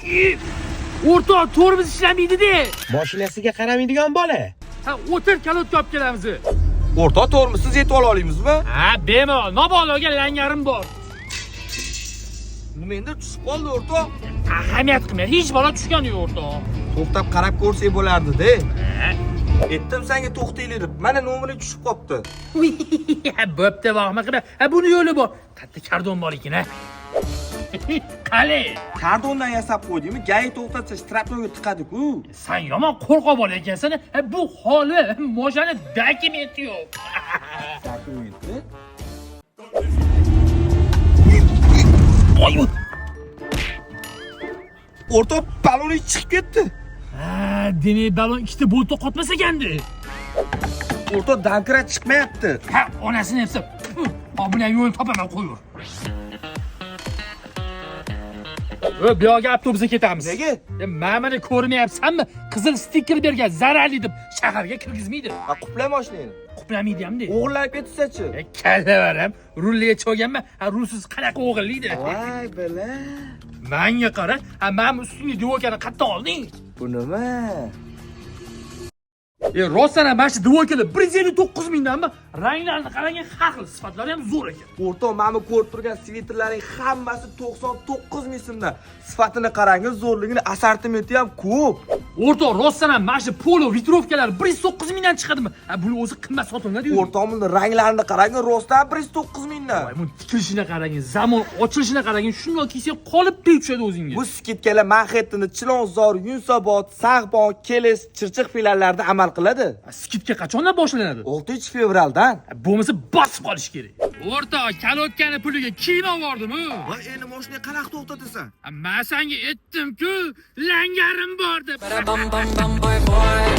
O'rtoq, tormoz ishlamaydi-da. Mashinasiga qaramaydigan bola. Ha, o'tir, kalotga olib kelamiz. O'rtoq, tormozsiz yetib ola olamizmi? Ha, bemalol. Nobaloga langarim bor. Menda tushib qoldi o'rtoq. Ahamiyat qilmaydi. Hech bola tushgani yo'q, o'rtoq. To'xtab qarab ko'rsak bo'lardi-da. Ha. Aytdim senga to'xtaylik deb. Mana nomeri tushib qopti. Bo'pti, vahma qilma. Ha, buni yo'li bor. Qayerda kardon bor ekan, ha? Qale. Kardondan yasab qo'ydingmi? Gay to'xtatsa shtrapnoga tiqadi-ku. Sen yomon qo'rqoq bola ekansan. Ha, bu holi moshani dokumenti yo'q. Dokumenti? O'rtoq, baloni chiqib ketdi. Ha, demak balon ikkita bo'lta qotmas ekandi. O'rtoq, dankirat chiqmayapti. Ha, onasini hepsi. Ha, buni yo'l topaman qo'yur. Bu yoqqa avtobusga ketamiz. Nega? Mana ko'rmayapsanmi? Qizil stiker bergan, zararli deb shaharga kirgizmaydi. Ha, qupla mashinani. Quplamaydi hamda. O'g'irlab ketsa-chi? Kalla varam, rulga cho'ganman. Ha, rulsiz qanaqa o'g'irlaydi? Voy bala. Menga qara, ha, men ustingga devokani qayerdan olding? Bu nima? Rostdan ham mana shu devokalar 159 mingdanmi? Ranglarini qarang, har xil, sifatlari ham zo'r ekan. O'rtoq, mana ko'rib turgan sviterlaring hammasi 99 ming so'mdan. Sifatini qarangiz, zo'rligini, assortimenti ham ko'p. O'rtoq, rostdan ham mana shu polo vitrovkalar 109 mingdan chiqadimi? Ha, buni o'zi qimmat sotiladi-yu. O'rtoq, buni ranglarini qarang, rostdan 109 mingdan. Voy, buni tikilishini qarang, zamon ochilishini qarang, shunday kiysa qolib tushadi o'zingga. Bu skidkalar Manhattan, Chilonzor, Yunusobod, Sag'bon, Keles, Chirchiq filiallarida amal qiladi. Skidka qachondan boshlanadi? 6-fevraldan. Bo'lmasa bosib qolish kerak. O'rtoq, kalotkani puliga kiyim olvordimi? Va endi mashina qanaqa to'xtatasan? Men senga aytdim-ku, langarim bor deb. Bam bam bam boy boy.